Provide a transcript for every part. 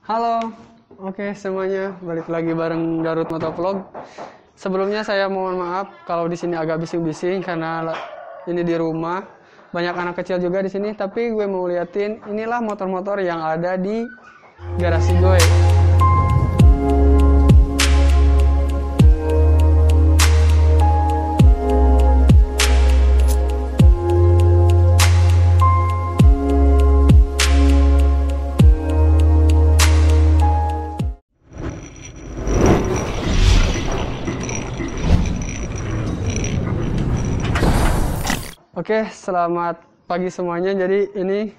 Halo, oke semuanya, balik lagi bareng Darut Motovlog. Sebelumnya saya mohon maaf kalau di sini agak bising-bising karena ini di rumah, banyak anak kecil juga di sini. Tapi gue mau liatin, inilah motor-motor yang ada di garasi gue. Oke, selamat pagi semuanya. Jadi ini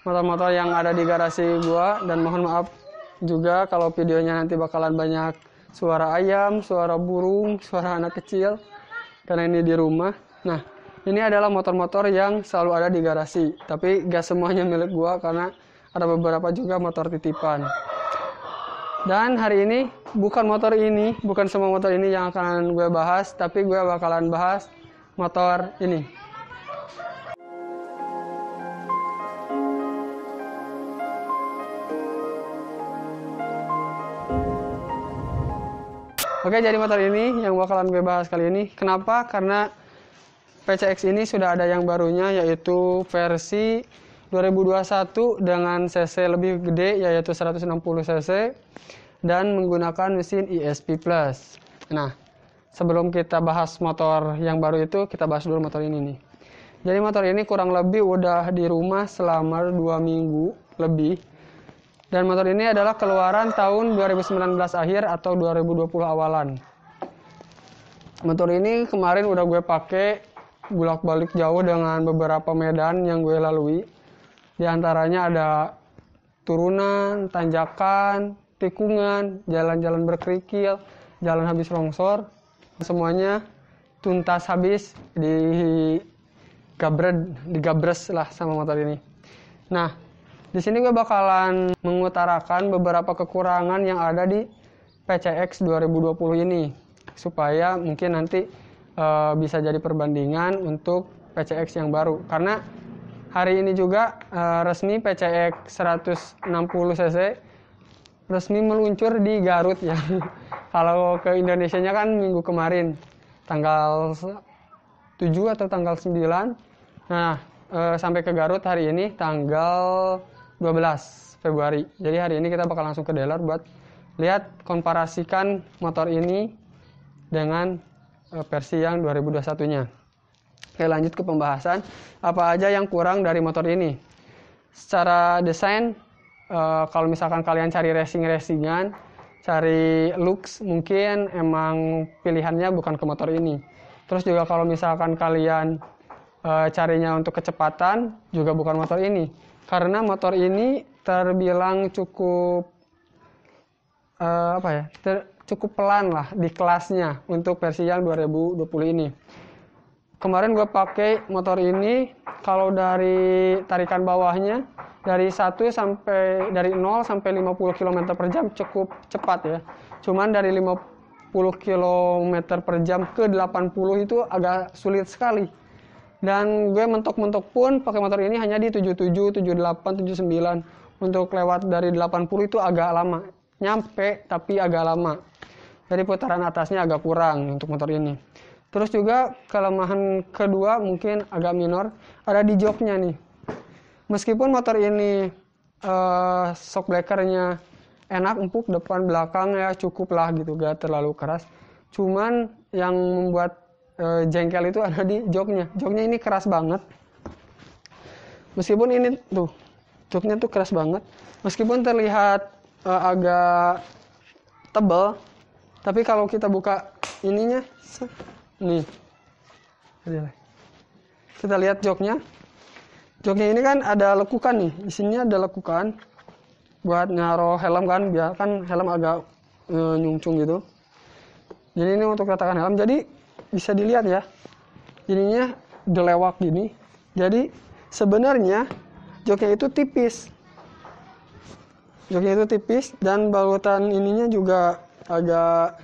motor-motor yang ada di garasi gua, dan mohon maaf juga kalau videonya nanti bakalan banyak suara ayam, suara burung, suara anak kecil karena ini di rumah. Nah, ini adalah motor-motor yang selalu ada di garasi, tapi gak semuanya milik gua karena ada beberapa juga motor titipan. Dan hari ini bukan semua motor ini yang akan gue bahas, tapi gue bakalan bahas motor ini. Oke, jadi motor ini yang bakalan gue bahas kali ini. Kenapa? Karena PCX ini sudah ada yang barunya, yaitu versi 2021 dengan cc lebih gede, yaitu 160 cc dan menggunakan mesin ESP+. Nah, sebelum kita bahas motor yang baru itu, kita bahas dulu motor ini nih. Jadi motor ini kurang lebih udah di rumah selama 2 minggu lebih. Dan motor ini adalah keluaran tahun 2019 akhir atau 2020 awalan. Motor ini kemarin udah gue pakai bolak-balik jauh dengan beberapa medan yang gue lalui. Di antaranya ada turunan, tanjakan, tikungan, jalan-jalan berkerikil, jalan habis longsor. Semuanya tuntas habis digabres lah sama motor ini. Nah, di sini gue bakalan mengutarakan beberapa kekurangan yang ada di PCX 2020 ini, supaya mungkin nanti bisa jadi perbandingan untuk PCX yang baru. Karena hari ini juga resmi PCX 160 cc resmi meluncur di Garut ya. Kalau ke Indonesianya kan minggu kemarin, tanggal 7 atau tanggal 9. Nah, sampai ke Garut hari ini tanggal 12 Februari. Jadi hari ini kita bakal langsung ke dealer buat lihat, komparasikan motor ini dengan versi yang 2021-nya. Oke, lanjut ke pembahasan. Apa aja yang kurang dari motor ini? Secara desain, kalau misalkan kalian cari racing-racingan, cari looks, mungkin emang pilihannya bukan ke motor ini. Terus juga kalau misalkan kalian carinya untuk kecepatan, juga bukan motor ini. Karena motor ini terbilang cukup cukup pelan lah di kelasnya untuk versi yang 2020 ini. Kemarin gue pakai motor ini, kalau dari tarikan bawahnya dari 0 sampai 50 km per jam cukup cepat ya. Cuman dari 50 km per jam ke 80 itu agak sulit sekali. Dan gue mentok-mentok pun pakai motor ini hanya di 77, 78, 79. Untuk lewat dari 80 itu agak lama. Nyampe tapi agak lama. Jadi putaran atasnya agak kurang untuk motor ini. Terus juga kelemahan kedua mungkin agak minor, ada di joknya nih. Meskipun motor ini shock breakernya enak, empuk, depan belakang ya cukup lah gitu, gak terlalu keras. Cuman yang membuat jengkel itu ada di joknya. Joknya ini keras banget. Meskipun ini tuh joknya tuh keras banget. Meskipun terlihat agak tebal, tapi kalau kita buka ininya, nih, kita lihat joknya. Joknya ini kan ada lekukan nih. Di sini ada lekukan buat naruh helm kan, biar kan helm agak nyungcung gitu. Jadi ini untuk letakkan helm. Jadi bisa dilihat ya, ininya delewak gini. Jadi sebenarnya joknya itu tipis. Joknya itu tipis dan balutan ininya juga agak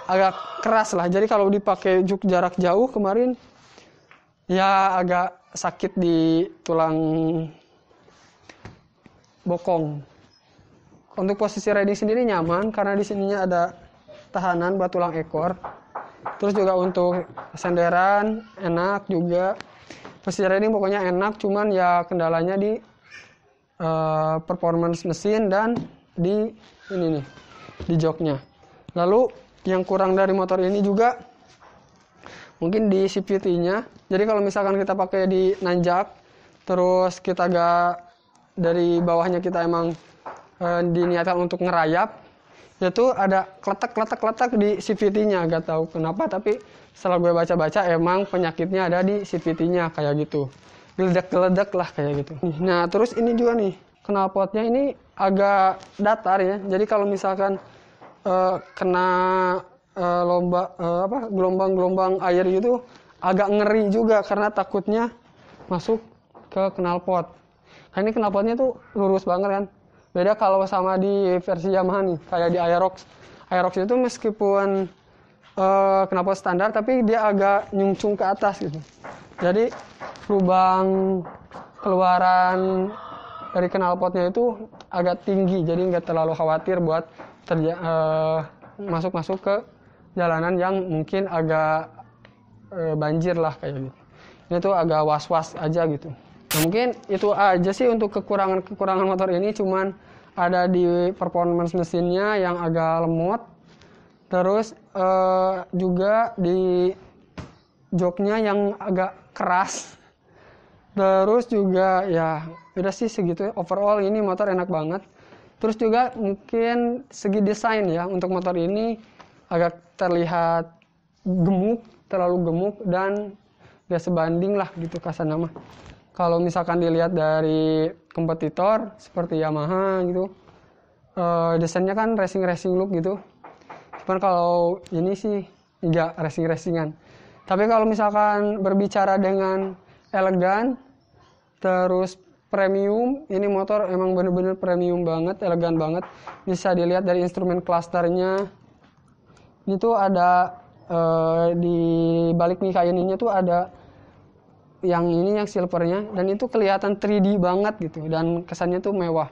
agak keras lah. Jadi kalau dipakai jok jarak jauh kemarin ya agak sakit di tulang bokong. Untuk posisi riding sendiri nyaman karena di sininya ada tahanan buat tulang ekor. Terus juga untuk senderan enak juga. Posisi riding pokoknya enak, cuman ya kendalanya di performance mesin dan di ini nih, di joknya. Lalu yang kurang dari motor ini juga mungkin di CVT-nya. Jadi kalau misalkan kita pakai di nanjak, terus kita gak dari bawahnya kita emang diniatkan untuk ngerayap, itu ada kletek di CVT-nya, gak tahu kenapa, tapi setelah gue baca-baca emang penyakitnya ada di CVT-nya kayak gitu, geledak lah kayak gitu. Nah terus ini juga nih, knalpotnya ini agak datar ya, jadi kalau misalkan kena gelombang air gitu agak ngeri juga karena takutnya masuk ke knalpot. Nah ini knalpotnya tuh lurus banget kan. Beda kalau sama di versi Yamaha nih, kayak di Aerox. Aerox itu meskipun knalpot standar, tapi dia agak nyungcung ke atas gitu. Jadi lubang keluaran dari knalpotnya itu agak tinggi, jadi nggak terlalu khawatir buat masuk ke jalanan yang mungkin agak banjir lah kayak gitu. Ini tuh agak was-was aja gitu. Nah, mungkin itu aja sih untuk kekurangan motor ini, cuman ada di performance mesinnya yang agak lemot, terus juga di joknya yang agak keras, terus juga ya udah sih segitu. Overall ini motor enak banget. Terus juga mungkin segi desain ya, untuk motor ini agak terlihat gemuk, terlalu gemuk dan gak sebanding lah gitu kasar nama. Kalau misalkan dilihat dari kompetitor seperti Yamaha gitu, desainnya kan racing look gitu. Cuman kalau ini sih nggak racingan. Tapi kalau misalkan berbicara dengan elegan, terus premium, ini motor emang bener-bener premium banget, elegan banget. Bisa dilihat dari instrumen clusternya. Ini tuh ada di balik mika ininya tuh ada yang silvernya, dan itu kelihatan 3D banget gitu, dan kesannya tuh mewah,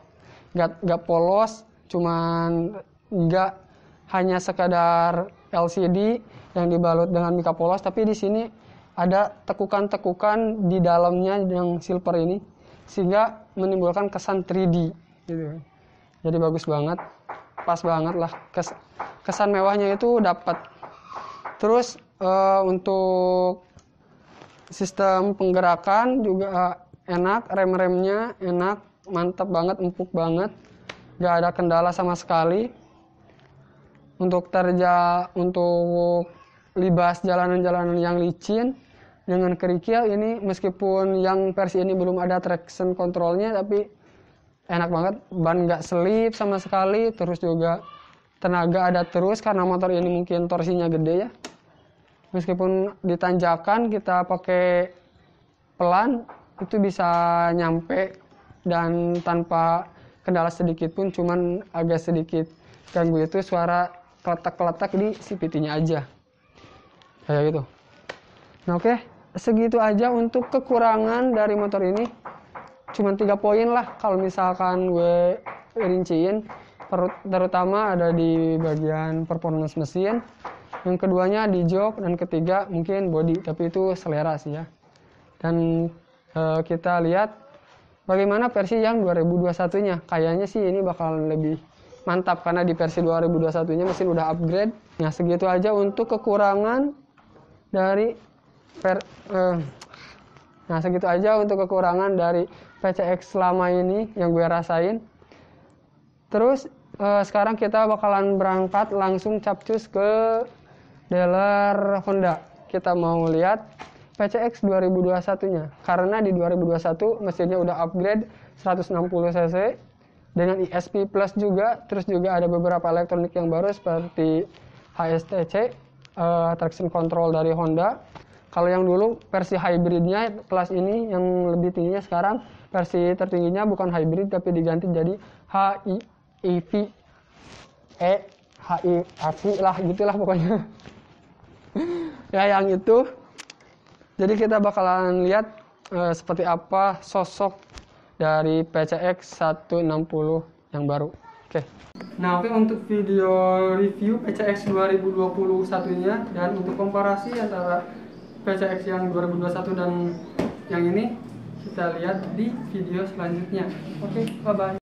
gak polos, cuman gak hanya sekadar LCD yang dibalut dengan mika polos, tapi di sini ada tekukan-tekukan di dalamnya yang silver ini, sehingga menimbulkan kesan 3D gitu. Jadi bagus banget, pas banget lah, kesan mewahnya itu dapat. Terus untuk sistem penggerakan juga enak, rem-remnya enak, mantap banget, empuk banget, gak ada kendala sama sekali. Untuk libas jalanan-jalanan yang licin dengan kerikil, ini meskipun yang versi ini belum ada traction controlnya, tapi enak banget, ban gak selip sama sekali. Terus juga tenaga ada terus karena motor ini mungkin torsinya gede ya. Meskipun ditanjakan kita pakai pelan, itu bisa nyampe dan tanpa kendala sedikit pun, cuman agak sedikit ganggu itu suara keletak-keletak di CVT-nya aja. Kayak gitu. Nah oke, segitu aja untuk kekurangan dari motor ini. Cuman 3 poin lah kalau misalkan gue rinciin. Terutama ada di bagian performance mesin. Yang keduanya di jok, dan ketiga mungkin body, tapi itu selera sih ya. Dan kita lihat bagaimana versi yang 2021-nya. Kayaknya sih ini bakal lebih mantap karena di versi 2021-nya mesin udah upgrade. Nah segitu aja untuk kekurangan dari PCX selama ini yang gue rasain. Terus sekarang kita bakalan berangkat langsung capcus ke dealer Honda. Kita mau lihat PCX 2021-nya. Karena di 2021 mesinnya udah upgrade 160 cc dengan ESP Plus juga. Terus juga ada beberapa elektronik yang baru seperti HSTC, traction control dari Honda. Kalau yang dulu versi hybridnya kelas ini yang lebih tingginya, sekarang versi tertingginya bukan hybrid tapi diganti jadi HIV lah gitulah pokoknya. Ya yang itu. Jadi kita bakalan lihat seperti apa sosok dari PCX 160 yang baru. Oke. Nah, untuk video review PCX 2021-nya dan untuk komparasi antara PCX yang 2021 dan yang ini kita lihat di video selanjutnya. Oke, bye-bye.